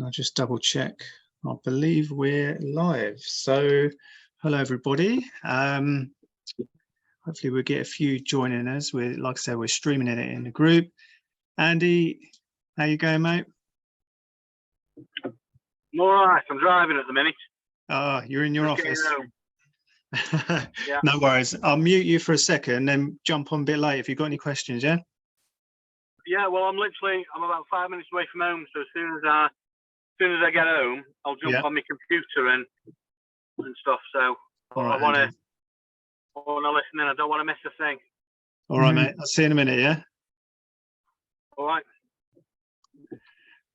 I'll just double check. I believe we're live. So, hello everybody. Hopefully we'll get a few joining us. Like I said, we're streaming it in the group. Andy, how you going, mate? I'm all right. I'm driving at the minute. Oh, you're in your office. Yeah. No worries. I'll mute you for a second, then jump on a bit late if you've got any questions. Yeah. Yeah. Well, I'm about 5 minutes away from home. So as soon as I get home, I'll jump on my computer and stuff. So I want to listen in. I don't want to miss a thing. All right, mate. I'll see you in a minute. Yeah. All right.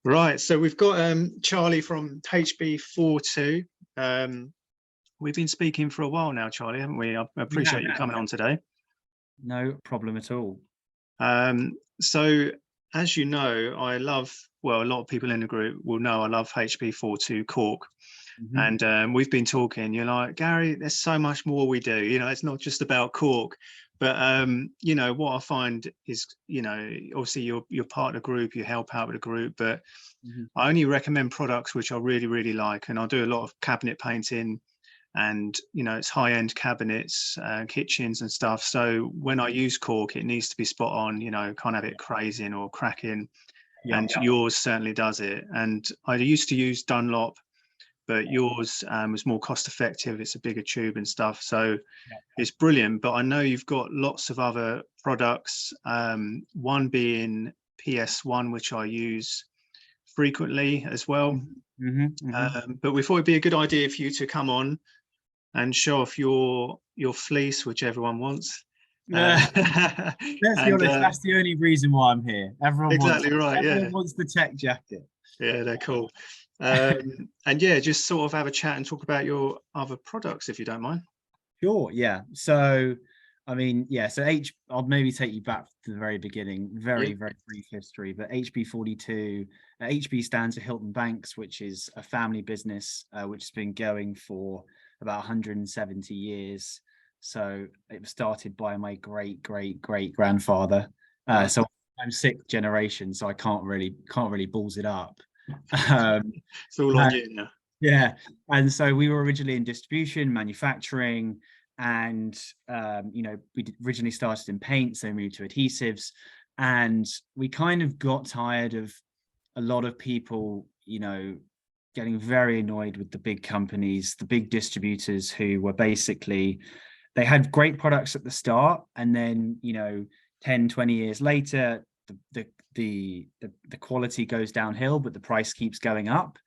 Right. So we've got Charlie from HB42. We've been speaking for a while now, Charlie, haven't we? I appreciate you coming on today. No problem at all. So as you know, a lot of people in the group will know I love HB42 cork. And we've been talking, you're like, Gary, there's so much more we do. You know, it's not just about cork. But, you know, what I find is, you know, obviously you're part of the group, you help out with the group, but I only recommend products which I really, really like. And I do a lot of cabinet painting and, you know, it's high-end cabinets, kitchens and stuff. So when I use cork, it needs to be spot on, you know, can't have it crazing or cracking. Yours certainly does it. And I used to use Dunlop, but yours was more cost effective. It's a bigger tube and stuff. So it's brilliant. But I know you've got lots of other products, one being PS1, which I use frequently as well. But we thought it'd be a good idea for you to come on and show off your fleece, which everyone wants. Let's be honest, that's the only reason why I'm here. Everyone wants the tech jacket. Yeah, they're cool. And yeah, just sort of have a chat and talk about your other products, if you don't mind. Sure, yeah. So, I mean, yeah, so I'll maybe take you back to the very beginning, very brief history, but HB42, HB stands for Hilton Banks, which is a family business, which has been going for about 170 years. So it was started by my great grandfather. So I'm sixth generation, so I can't really balls it up. It's all on you now. Yeah, and so we were originally in distribution, manufacturing, and you know, we originally started in paint, so moved to adhesives, and we kind of got tired of a lot of people, you know, getting very annoyed with the big companies, the big distributors who were basically, they had great products at the start, and then, you know, 10-20 years later, the quality goes downhill, but the price keeps going up.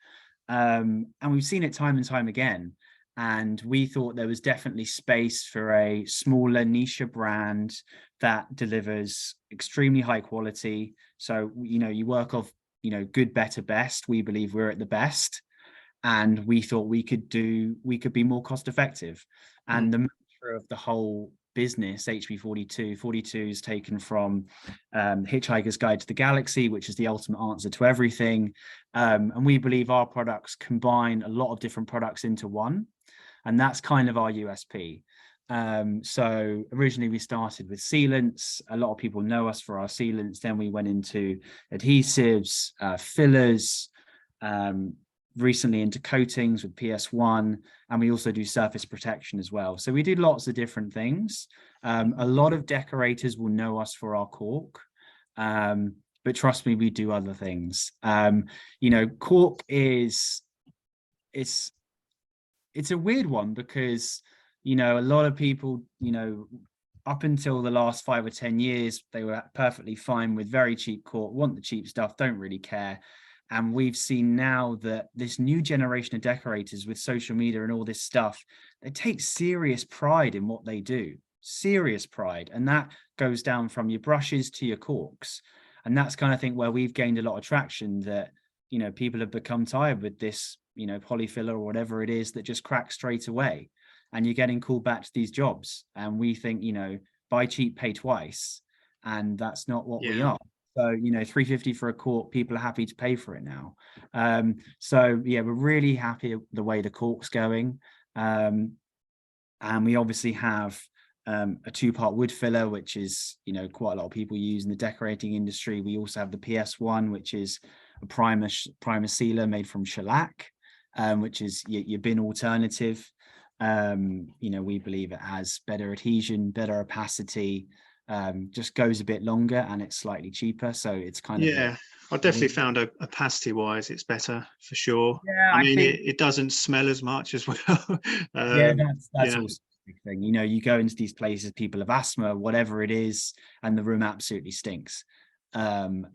And we've seen it time and time again. And we thought there was definitely space for a smaller niche brand that delivers extremely high quality. So, you know, you work off, you know, good, better, best. We believe we're at the best. And we thought we could be more cost effective. And the mantra of the whole business, HB42, 42 is taken from Hitchhiker's Guide to the Galaxy, which is the ultimate answer to everything. And we believe our products combine a lot of different products into one. And that's kind of our USP. So originally we started with sealants. A lot of people know us for our sealants. Then we went into adhesives, fillers, recently into coatings with PS1, and we also do surface protection as well. So we do lots of different things. A lot of decorators will know us for our cork, but trust me, we do other things. You know, cork it's a weird one because, you know, a lot of people, you know, up until the last 5 or 10 years, they were perfectly fine with very cheap cork, want the cheap stuff, don't really care. And we've seen now that this new generation of decorators with social media and all this stuff, they take serious pride in what they do, serious pride. And that goes down from your brushes to your corks. And that's kind of thing where we've gained a lot of traction, that, you know, people have become tired with this, you know, polyfiller or whatever it is that just cracks straight away. And you're getting called back to these jobs. And we think, you know, buy cheap, pay twice. And that's not what we are. So, you know, $3.50 for a cork, people are happy to pay for it now. So, yeah, we're really happy with the way the cork's going. And we obviously have a 2-part wood filler, which is, you know, quite a lot of people use in the decorating industry. We also have the PS1, which is primer sealer made from shellac, which is your bin alternative. We believe it has better adhesion, better opacity, just goes a bit longer, and it's slightly cheaper. So it's kind of I definitely found opacity wise it's better for sure. Yeah, I I mean, think it doesn't smell as much as well. yeah, that's also a big thing. You go into these places, people have asthma, whatever it is, and the room absolutely stinks. And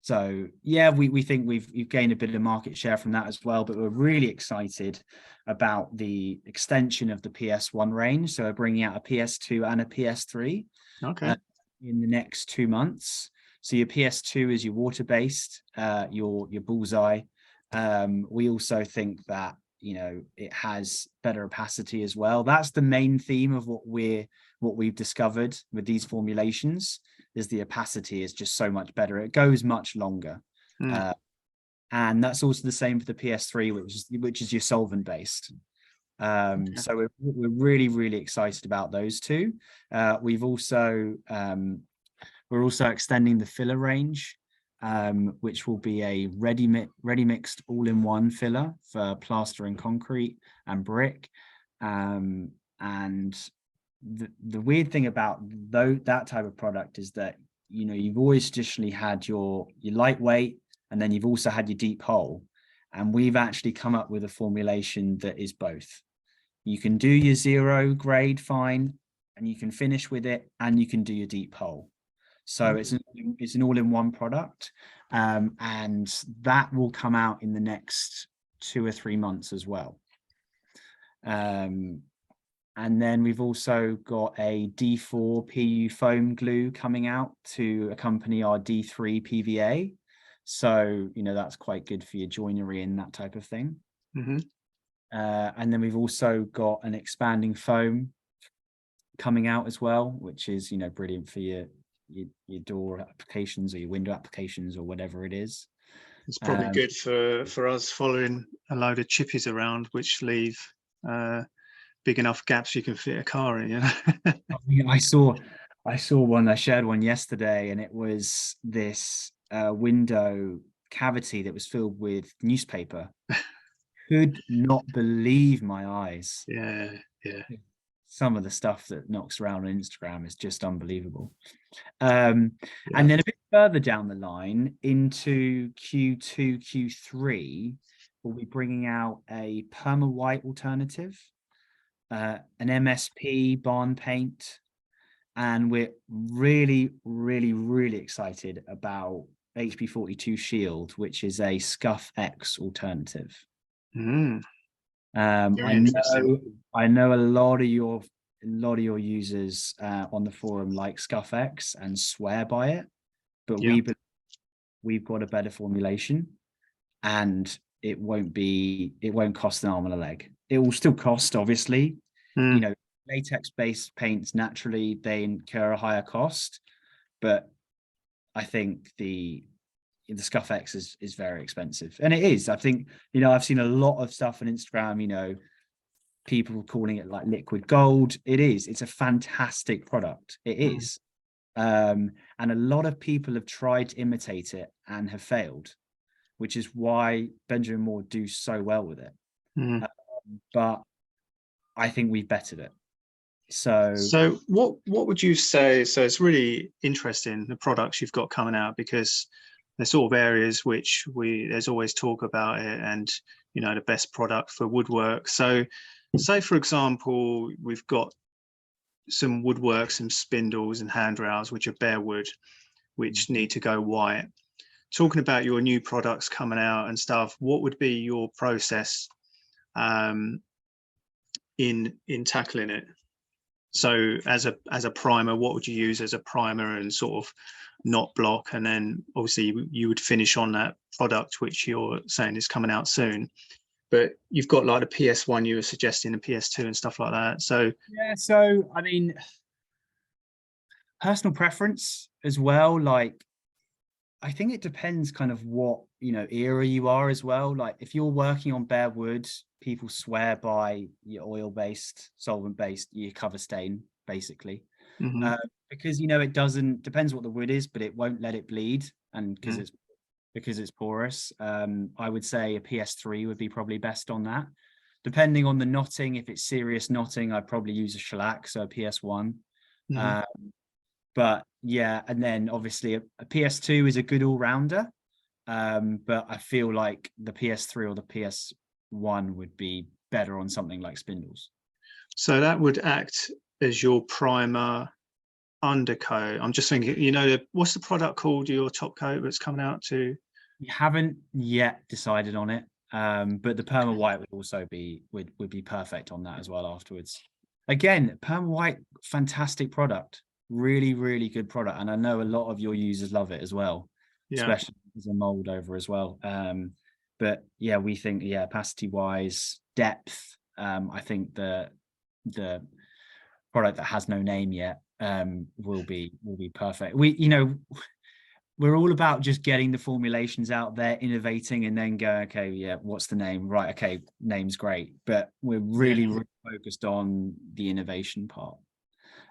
so we think we've gained a bit of market share from that as well, but we're really excited about the extension of the PS1 range. So we're bringing out a PS2 and a PS3 in the next 2 months. So your PS2 is your water-based, your bullseye. We also think that it has better opacity as well. That's the main theme of what we've discovered with these formulations, is the opacity is just so much better. It goes much longer. And that's also the same for the PS3, which is your solvent based. So we're really, really excited about those two. We're also extending the filler range, which will be a ready mixed all-in-one filler for plaster and concrete and brick. And the weird thing about that type of product is that you've always traditionally had your lightweight, and then you've also had your deep hole, and we've actually come up with a formulation that is both. You can do your 0 grade fine, and you can finish with it, and you can do your deep hole. So it's an all-in-one product, and that will come out in the next 2 or 3 months as well. And then we've also got a D4 PU foam glue coming out to accompany our D3 PVA. So, that's quite good for your joinery and that type of thing. And then we've also got an expanding foam coming out as well, which is, brilliant for your door applications or your window applications or whatever it is. It's probably good for us following a load of chippies around, which leave big enough gaps you can fit a car in. I saw one. I shared one yesterday, and it was this window cavity that was filled with newspaper. Could not believe my eyes. Yeah. Some of the stuff that knocks around on Instagram is just unbelievable. And then a bit further down the line into Q2, Q3, we'll be bringing out a perma white alternative, an MSP barn paint, and we're really, really, really excited about HB42 Shield, which is a Scuff X alternative. I know a lot of your users on the forum like Scuff X and swear by it, but we've got a better formulation, and it won't cost an arm and a leg. It will still cost, obviously. Latex based paints, naturally they incur a higher cost, but I think the Scuff X is very expensive, and it is. I think I've seen a lot of stuff on Instagram, people calling it like liquid gold. It's a fantastic product. It is. And a lot of people have tried to imitate it and have failed, which is why Benjamin Moore do so well with it. But I think we've bettered it. So what would you say? So it's really interesting, the products you've got coming out, because there's sort of areas which there's always talk about it, and the best product for woodwork. So say for example, we've got some woodwork, some spindles and handrails which are bare wood, which need to go white. Talking about your new products coming out and stuff, what would be your process in tackling it? So as a primer, what would you use as a primer and sort of not block? And then obviously you would finish on that product which you're saying is coming out soon. But you've got like the PS1 you were suggesting, the PS2 and stuff like that. So I mean, personal preference as well. Like, I think it depends kind of what era you are as well. Like if you're working on bare wood, people swear by your oil-based, solvent-based, your cover stain, basically. Because it depends what the wood is, but it won't let it bleed, and because it's because it's porous. I would say a PS3 would be probably best on that. Depending on the knotting, if it's serious knotting, I'd probably use a shellac, so a PS1. But yeah, and then obviously a PS2 is a good all-rounder, but I feel like the PS3 or the PS1 would be better on something like spindles. So that would act as your primer undercoat. I'm just thinking, you know, what's the product called, your top coat that's coming out to? You haven't yet decided on it, but the perma white would also be would be perfect on that as well afterwards. Again, perma white, fantastic product, really, really good product, and I know a lot of your users love it as well, especially as a mold over as well. But yeah, we think, yeah, opacity wise, depth, I think the product that has no name yet will be perfect. We're all about just getting the formulations out there, innovating, and then go, okay, yeah, what's the name? Right, okay, name's great, but we're really, really focused on the innovation part.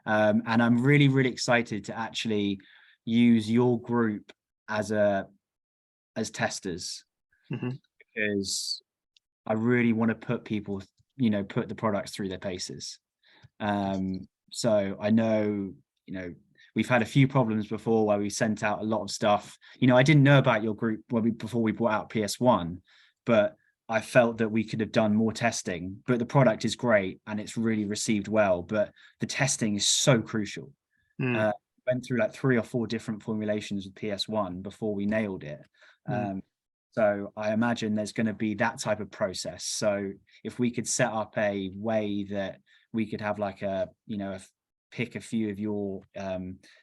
And I'm really, really excited to actually use your group as testers, because I really want to put people, put the products through their paces. So I know, we've had a few problems before where we sent out a lot of stuff. I didn't know about your group before we brought out PS1, but I felt that we could have done more testing. But the product is great and it's really received well, but the testing is so crucial. Went through like 3 or 4 different formulations with PS1 before we nailed it. So I imagine there's going to be that type of process. So if we could set up a way that we could have like pick a few of your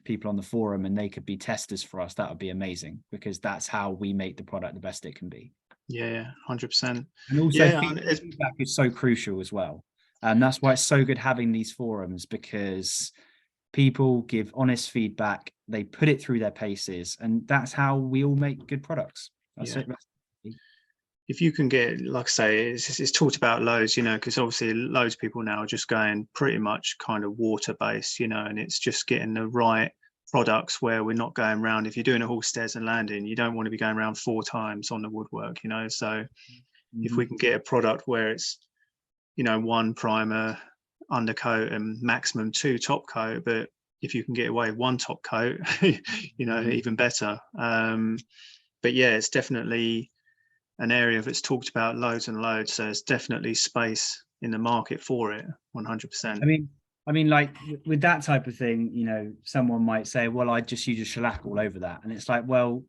people on the forum and they could be testers for us, that would be amazing, because that's how we make the product the best it can be. 100%. And also feedback is so crucial as well, and that's why it's so good having these forums, because people give honest feedback, they put it through their paces, and that's how we all make good products. If you can get, like I say, it's talked about loads, because obviously loads of people now are just going pretty much kind of water-based, and it's just getting the right products where we're not going around. If you're doing a whole stairs and landing, you don't want to be going around 4 times on the woodwork, so if we can get a product where it's, 1 primer, undercoat, and maximum 2 top coat, but if you can get away with 1 top coat, even better. But yeah, it's definitely an area that's talked about loads and loads, so there's definitely space in the market for it. 100%. I mean, like with that type of thing, someone might say, well, I just use a shellac all over that, and it's like, well,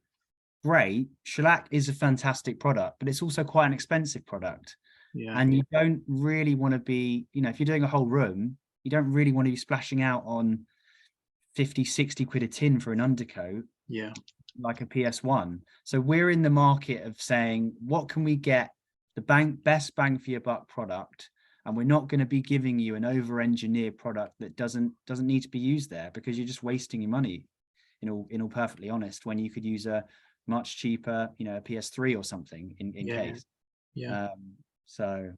great, shellac is a fantastic product, but it's also quite an expensive product. And you don't really want to be, if you're doing a whole room, you don't really want to be splashing out on 50-60 quid a tin for an undercoat, like a PS1. So we're in the market of saying, what can we get the best bang for your buck product, and we're not going to be giving you an over-engineered product that doesn't need to be used there, because you're just wasting your money, in all perfectly honest, when you could use a much cheaper, a PS3 or something in case. So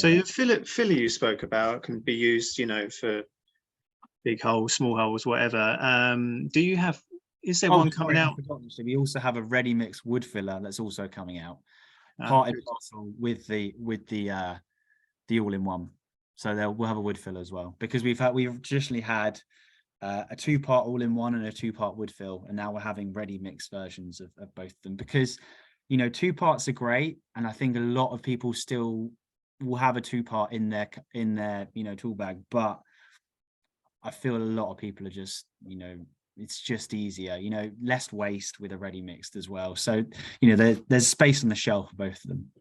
your filler you spoke about can be used, for big holes, small holes, whatever. Do you have, is there one coming out? So we also have a ready mix wood filler that's also coming out, part and parcel with the all-in-one. So we'll have a wood filler as well, because we've traditionally had a 2-part all-in-one and a 2-part wood fill, and now we're having ready mix versions of both of them, because 2 parts are great, and I think a lot of people still will have a 2-part in their tool bag, but I feel a lot of people are just it's just easier, less waste with a ready mixed as well. So there's space on the shelf for both of them.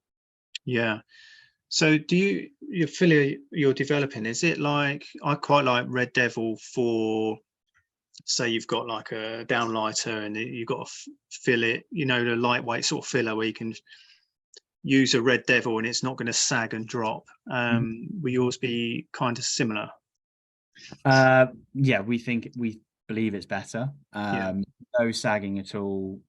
So your filler you're developing, is it like, I quite like Red Devil for, say you've got like a downlighter and you've got to fill it, the lightweight sort of filler where you can use a Red Devil and it's not going to sag and drop. Will yours be kind of similar? We believe it's better. No sagging at all,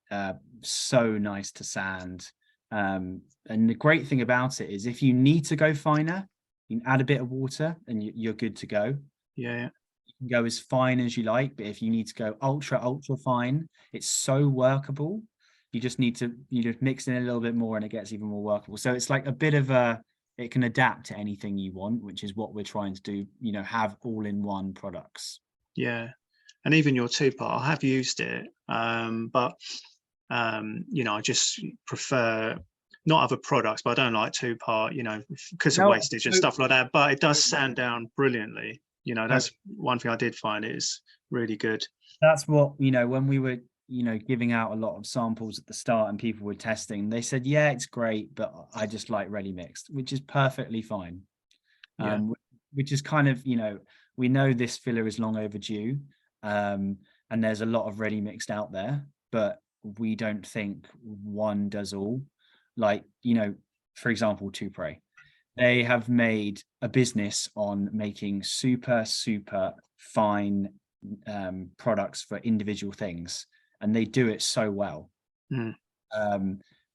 so nice to sand. And the great thing about it is, if you need to go finer, you can add a bit of water and you're good to go. You can go as fine as you like, but if you need to go ultra fine, it's so workable, You just need to, you just mix in a little bit more and it gets even more workable. So it's like a bit of it can adapt to anything you want, which is what we're trying to do, you know, have all-in-one products. Yeah. And even your 2-part, I have used it, but you know, I just prefer not other products, but I don't like 2-part, you know, because of wastage and stuff like that. But it does sand down brilliantly. You know, that's one thing I did find is really good. That's what, you know, when we were, you know, giving out a lot of samples at the start and people were testing, they said, yeah, it's great, but I just like ready mixed, which is perfectly fine. Yeah. Which is kind of, you know, we know this filler is long overdue, and there's a lot of ready mixed out there, but we don't think one does all. Like, you know, for example, Tupre, they have made a business on making super fine products for individual things, and they do it so well.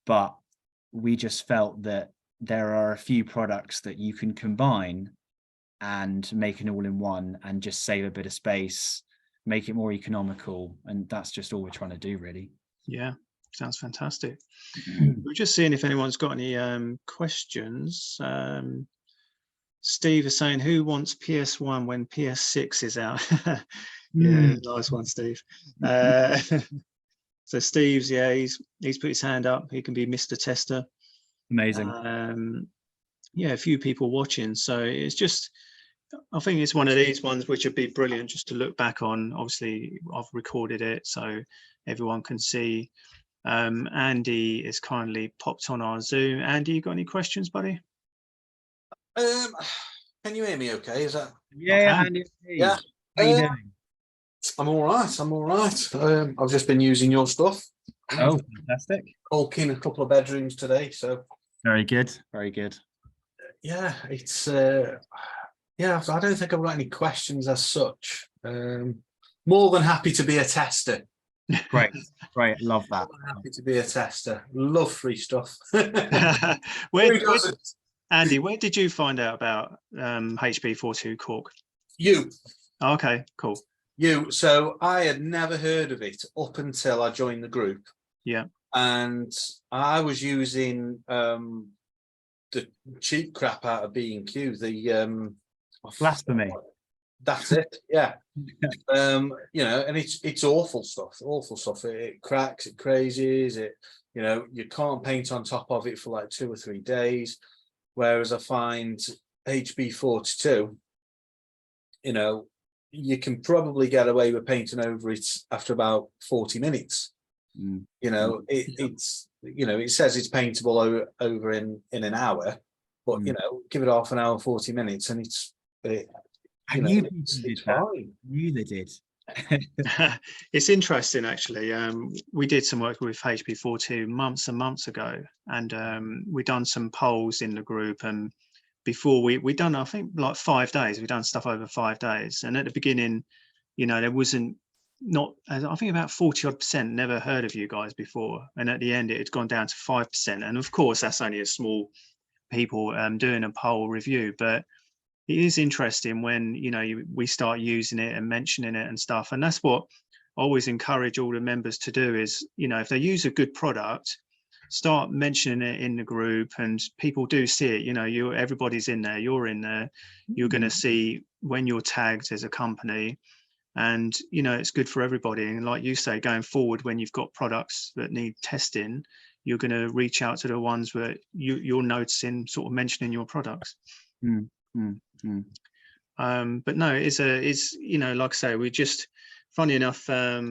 But we just felt that there are a few products that you can combine and make an all-in-one and just save a bit of space, make it more economical, and that's just all we're trying to do, really. Yeah, sounds fantastic. We're just seeing if anyone's got any questions. Steve is saying, who wants PS1 when PS6 is out? Yeah, nice one, Steve. So Steve's, yeah, he's put his hand up. He can be Mr. Tester. Amazing. Yeah, a few people watching. So it's just, I think it's one of these ones which would be brilliant just to look back on. Obviously, I've recorded it so everyone can see. Andy is kindly popped on our Zoom. Andy, you got any questions, buddy? Can you hear me okay? Is that? Yeah, Andy. Yeah. How you doing? I'm all right. I'm all right. I've just been using your stuff. Oh, fantastic. Bulking a couple of bedrooms today, so. Very good. Very good. Yeah, it's yeah, so I don't think I've got any questions as such. More than happy to be a tester. Great. Love that. Happy to be a tester. Love free stuff. Andy, where did you find out about HB42 cork? You. Oh, okay, cool. You. So I had never heard of it up until I joined the group. Yeah. And I was using the cheap crap out of B&Q, the blasphemy. That's it. Yeah. You know, and it's awful stuff. It cracks, it crazes, it, you know, you can't paint on top of it for like 2 or 3 days. Whereas I find HB42, you know, you can probably get away with painting over it after about 40 minutes. You know, it's, you know, it says it's paintable over in an hour, but you know, give it half an hour, 40 minutes, and it's fine. You did. It's interesting, actually. We did some work with HB42 months and months ago, and we done some polls in the group, and before we done, I think, like 5 days. We done stuff over 5 days, and at the beginning, you know, there wasn't, not, I think about 40% never heard of you guys before, and at the end it had gone down to 5%, and of course that's only a small people doing a poll review, but it is interesting when, you know, we start using it and mentioning it and stuff. And that's what I always encourage all the members to do is, you know, if they use a good product, start mentioning it in the group, and people do see it. You know, everybody's in there, you're in there, you're going to see when you're tagged as a company, and, you know, it's good for everybody. And like you say, going forward, when you've got products that need testing, you're going to reach out to the ones where you're noticing sort of mentioning your products. But no, it's you know, like I say, we just, funny enough, a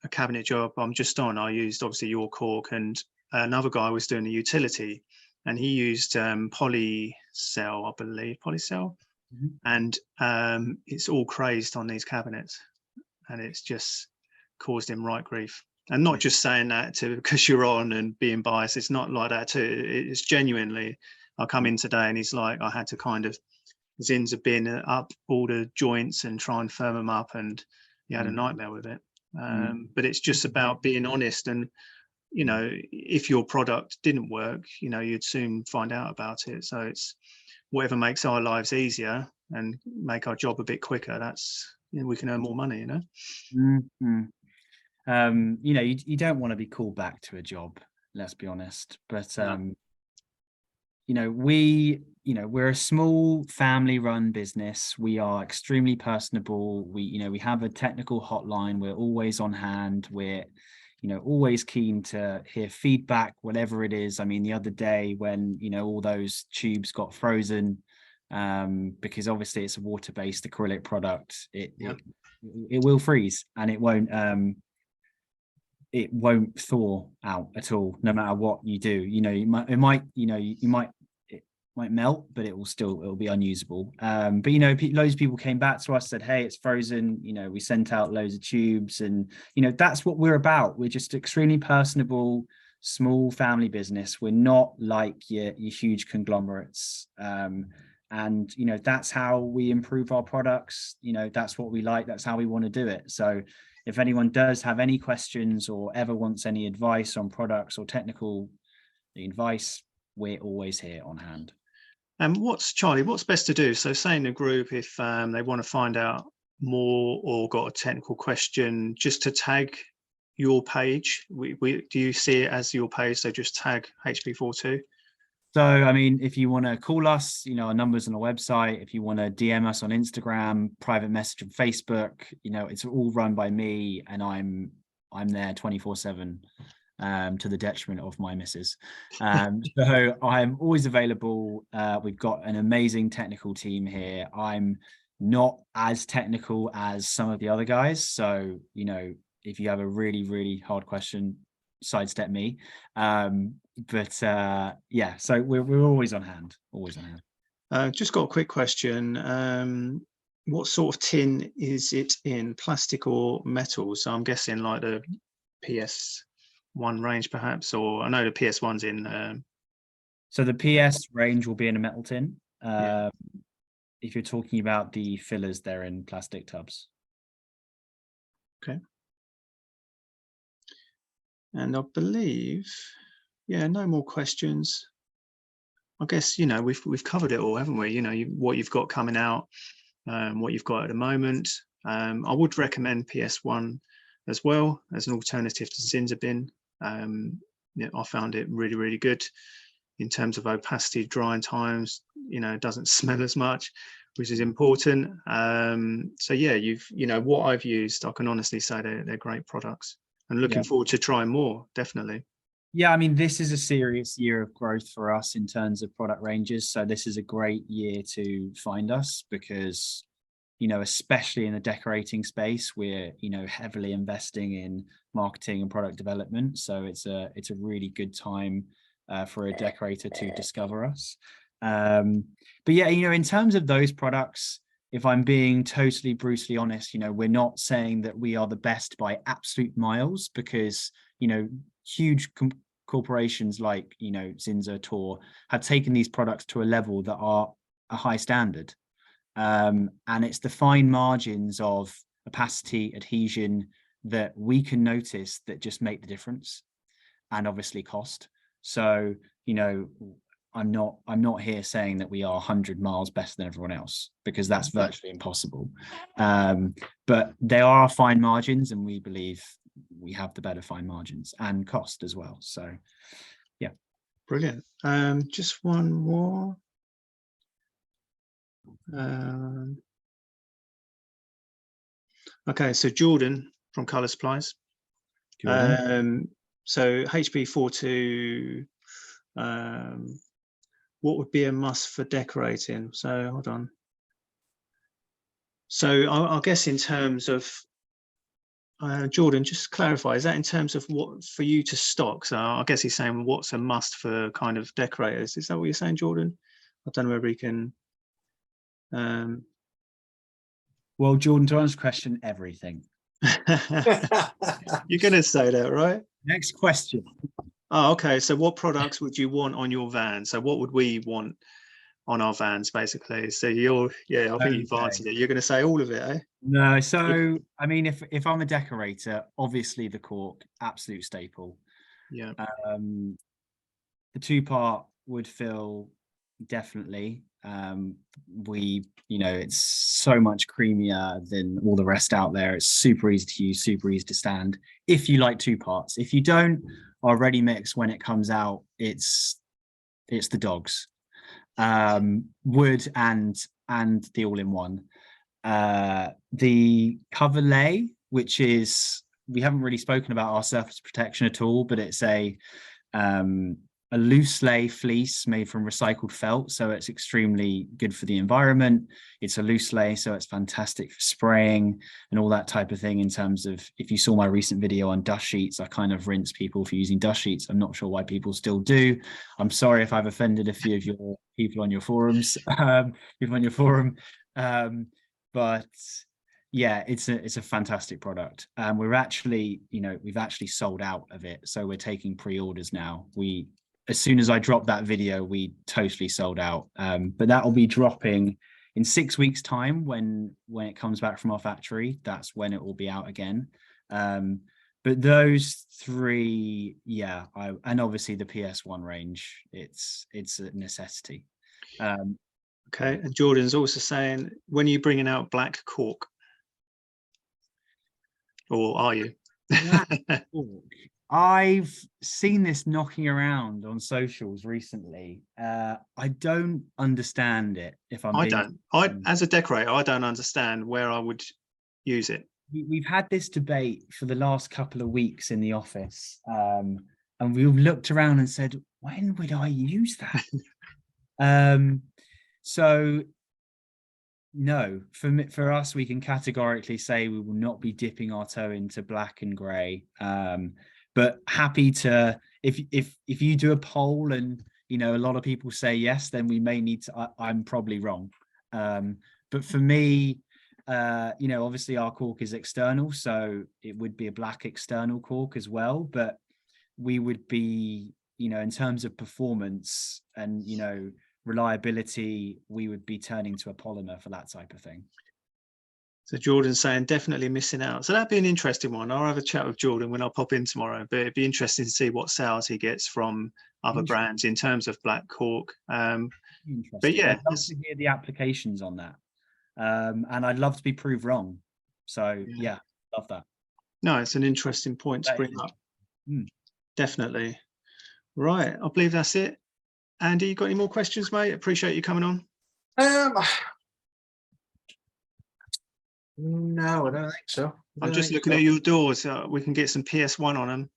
cabinet job I'm just on, I used obviously your cork, and another guy was doing the utility, and he used polycell, I believe, polycell, and it's all crazed on these cabinets, and it's just caused him right grief. And not just saying that to because you're on and being biased, it's not like that too. It's genuinely, I come in today and he's like, I had to kind of Zin's have been up all the joints and try and firm them up, and he had a nightmare with it. But it's just about being honest, and, you know, if your product didn't work, you know, you'd soon find out about it. So it's whatever makes our lives easier and make our job a bit quicker, that's, you know, we can earn more money, you know. You know, you don't want to be called back to a job, let's be honest. But you know, we're a small family-run business. We are extremely personable. We have a technical hotline. We're always on hand. We're, always keen to hear feedback, whatever it is. I mean, the other day when, all those tubes got frozen, because obviously it's a water-based acrylic product, it will freeze, and it won't thaw out at all, no matter what you do. It might melt, but it'll be unusable. But loads of people came back to us, said, hey, it's frozen. We sent out loads of tubes, and that's what we're about. We're just extremely personable, small family business. We're not like your huge conglomerates. And that's how we improve our products. That's what we like. That's how we want to do it. So if anyone does have any questions or ever wants any advice on products or technical advice, we're always here on hand. And Charlie, what's best to do? So say in a group, if they want to find out more or got a technical question, just to tag your page. Do you see it as your page? So just tag HB42. So, I mean, if you want to call us, our number's on the website. If you want to DM us on Instagram, private message on Facebook, it's all run by me, and I'm there 24/7, to the detriment of my missus. So I'm always available. We've got an amazing technical team here. I'm not as technical as some of the other guys. So, if you have a really, really hard question, sidestep me. Yeah, so we're always on hand, Just got a quick question. What sort of tin is it in, plastic or metal? So I'm guessing like the PS1 range perhaps, or I know the PS1's in so the PS range will be in a metal tin. If you're talking about the fillers, they're in plastic tubs. Okay. And I believe, no more questions. I guess, we've covered it all, haven't we? What you've got coming out, what you've got at the moment. I would recommend PS1 as well as an alternative to Zinsser bin. I found it really, really good in terms of opacity, drying times. It doesn't smell as much, which is important. So yeah, what I've used, I can honestly say they're great products. And looking forward to trying more, definitely. Yeah, I mean, this is a serious year of growth for us in terms of product ranges. So this is a great year to find us because, especially in the decorating space, we're, heavily investing in marketing and product development. So it's a really good time for a decorator to discover us. But yeah, in terms of those products, if I'm being totally brutally honest, we're not saying that we are the best by absolute miles, because, huge corporations like, Zinsser, Tor have taken these products to a level that are a high standard. And it's the fine margins of opacity, adhesion that we can notice that just make the difference, and obviously cost. So, I'm not here saying that we are 100 miles better than everyone else, because that's virtually impossible. But there are fine margins, and we believe we have the better fine margins and cost as well. So yeah. Brilliant. Just one more. Okay, so Jordan from Colour Supplies. So HB42, what would be a must for decorating? So hold on. So I guess in terms of Jordan, just clarify, is that in terms of what for you to stock? So I guess he's saying what's a must for kind of decorators. Is that what you're saying, Jordan? I don't know whether he can. Well, Jordan, to answer the question, everything. You're going to say that, right? Next question. Oh, okay. So what products would you want on your van? So what would we want on our vans, basically? So I think you've answered it. You're going to say all of it, eh? No. So, I mean, if I'm a decorator, obviously the cork, absolute staple. Yeah. The 2-part wood fill, definitely. It's so much creamier than all the rest out there. It's super easy to use, super easy to stand. If you like 2 parts, if you don't, our ready mix, when it comes out, it's the dogs. Wood and the all-in-one. The cover lay, which is, we haven't really spoken about our surface protection at all, but it's a loose lay fleece made from recycled felt, so it's extremely good for the environment. It's a loose lay, so it's fantastic for spraying and all that type of thing. In terms of, if you saw my recent video on dust sheets, I kind of rinse people for using dust sheets. I'm not sure why people still do. I'm sorry if I've offended a few of your people on your forums, but yeah, it's a fantastic product. We're actually, we've actually sold out of it, so we're taking pre-orders now. As soon as I dropped that video, we totally sold out. But that will be dropping in 6 weeks' time when it comes back from our factory. That's when it will be out again. But those 3, yeah, and obviously the PS1 range, it's a necessity. Okay, and Jordan's also saying, when are you bringing out black cork? Or are you? I've seen this knocking around on socials recently. I don't understand it. As a decorator, I don't understand where I would use it. We've had this debate for the last couple of weeks in the office, and we've looked around and said, when would I use that? So no, for us, we can categorically say we will not be dipping our toe into black and grey. But happy to, if you do a poll and a lot of people say yes, then we may need to. I'm probably wrong, but for me, obviously our cork is external, so it would be a black external cork as well. But we would be, in terms of performance and reliability, we would be turning to a polymer for that type of thing. So Jordan's saying definitely missing out. So that'd be an interesting one. I'll have a chat with Jordan when I pop in tomorrow, but it'd be interesting to see what sales he gets from other brands in terms of black cork. But yeah, I'd love to hear the applications on that. And I'd love to be proved wrong. So yeah, love that. No, it's an interesting point to bring up. Definitely. Right, I believe that's it. Andy, you got any more questions, mate? Appreciate you coming on. No, I don't think so. I'm just looking at your doors. We can get some PS1 on them,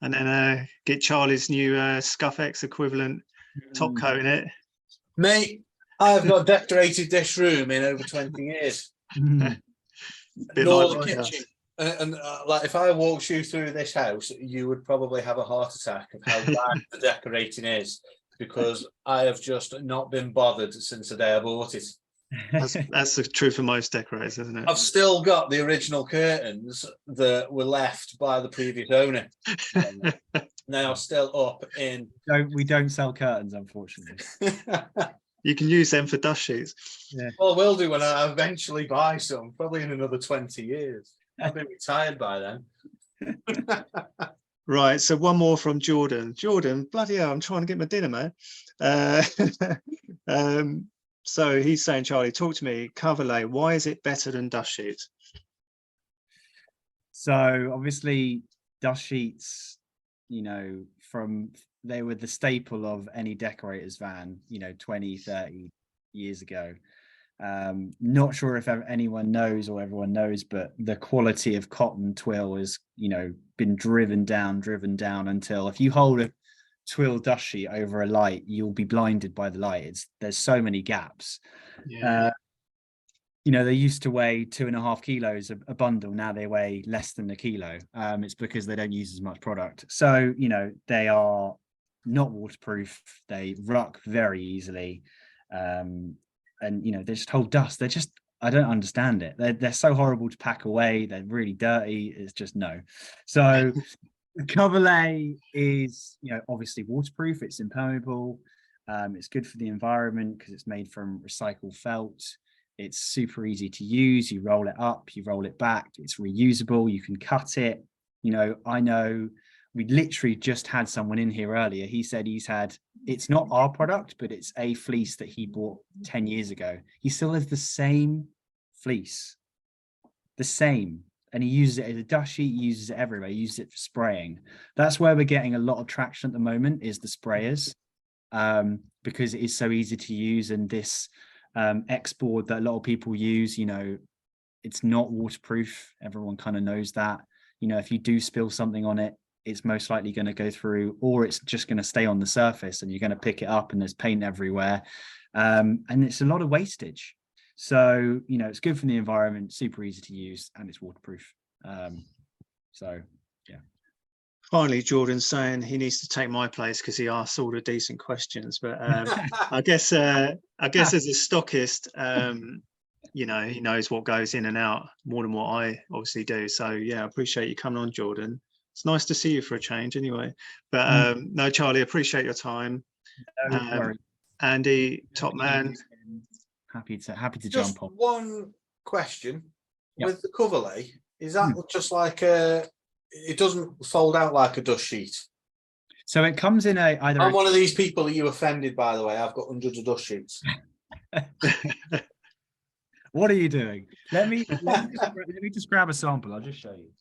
and then get Charlie's new Scuff X equivalent top coat in it. Mate, I've not decorated this room in over 20 years. Nor the kitchen. And like, if I walked you through this house, you would probably have a heart attack of how bad the decorating is, because I have just not been bothered since the day I bought it. That's the truth for most decorators, isn't it? I've still got the original curtains that were left by the previous owner. Now still up in. We don't sell curtains, unfortunately. You can use them for dust sheets. Yeah. Well, we'll do when I eventually buy some, probably in another 20 years. I'll be retired by then. Right, so one more from Jordan. Jordan, bloody hell, I'm trying to get my dinner, man. So he's saying, Charlie, talk to me, cover lay, why is it better than dust sheets? So obviously dust sheets, they were the staple of any decorator's van, 20, 30 years ago. Not sure if anyone knows or everyone knows, but the quality of cotton twill has, been driven down until, if you hold a twill dust sheet over a light, you'll be blinded by the light. There's so many gaps. They used to weigh 2.5 kilos a bundle. Now they weigh less than a kilo. It's because they don't use as much product. So, they are not waterproof. They ruck very easily. And they just hold dust. I don't understand it. They're so horrible to pack away. They're really dirty. It's just no. So the cover lay is, obviously waterproof. It's impermeable. It's good for the environment because it's made from recycled felt. It's super easy to use. You roll it up, you roll it back. It's reusable. You can cut it. I know we literally just had someone in here earlier. He said he's had it's not our product, but it's a fleece that he bought 10 years ago. He still has the same fleece, the same. And he uses it as a dust sheet, he uses it everywhere, he uses it for spraying. That's where we're getting a lot of traction at the moment, is the sprayers, because it is so easy to use. And this X-board that a lot of people use, you know, it's not waterproof. Everyone kind of knows that. You know, if you do spill something on it, it's most likely going to go through, or it's just going to stay on the surface and you're going to pick it up and there's paint everywhere. And it's a lot of wastage. So, you know, it's good for the environment, super easy to use, and it's waterproof. So, yeah. Finally, Jordan's saying he needs to take my place because he asks all the decent questions. But I guess as a stockist, you know, he knows what goes in and out more than what I obviously do. So, yeah, I appreciate you coming on, Jordan. It's nice to see you for a change anyway. But no, Charlie, appreciate your time. No Andy, top man. Happy to Just jump on. one question. Yep. With the cover lay, is that just like it doesn't fold out like a dust sheet? So it comes in either. I'm one of these people that you offended, by the way. I've got hundreds of dust sheets. What are you doing? Let me just grab a sample. I'll just show you.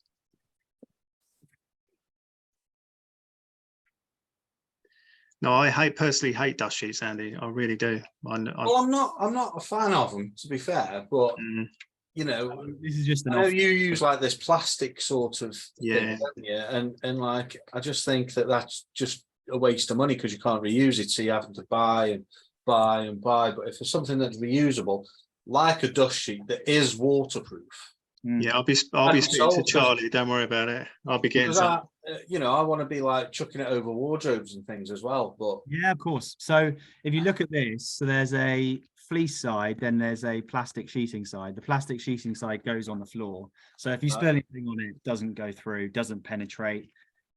No, I personally hate dust sheets, Andy. I really do. Well, I'm not a fan of them, to be fair, but you know, this is just I know you use like this plastic sort of thing, don't you? And like, I just think that that's just a waste of money because you can't reuse it, so you have to buy and buy and buy. But if there's something that's reusable, like a dust sheet that is waterproof. Yeah, I'll be speaking to Charlie. Don't worry about it. I'll be getting some. You know, I want to be like chucking it over wardrobes and things as well. But yeah, of course. So if you look at this, so there's a fleece side, then there's a plastic sheeting side. The plastic sheeting side goes on the floor. So if you spill anything on it, it doesn't go through, doesn't penetrate.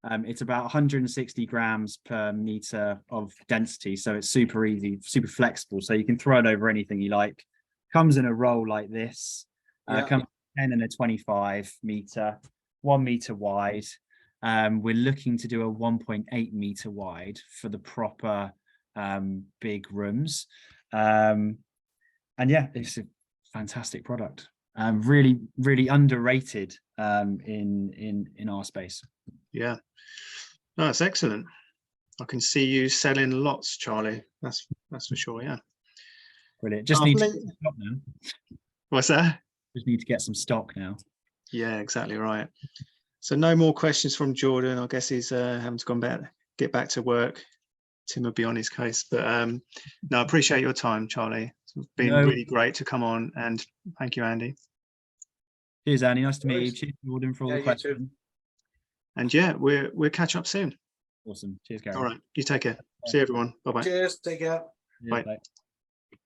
It's about 160 grams per meter of density. So it's super easy, super flexible. So you can throw it over anything you like. Comes in a roll like this. Comes 10 and a 25 meter, 1 meter wide. We're looking to do a 1.8 meter wide for the proper big rooms. And yeah, it's a fantastic product. Really, really underrated in our space. Yeah, no, that's excellent. I can see you selling lots, Charlie. That's for sure. Yeah, brilliant. Just need to get some stock now. What's that? Just need to get some stock now. Yeah, exactly right. So no more questions from Jordan. I guess he's having to get back to work. Tim will be on his case. But no, I appreciate your time, Charlie. It's been really great to come on, and thank you, Andy. Cheers, Andy. Nice to meet you. Cheers, Jordan, for all the questions. And yeah, we'll catch up soon. Awesome. Cheers, Gary. All right, you take care. See you, everyone. Bye bye. Cheers. Take care. Bye. Bye.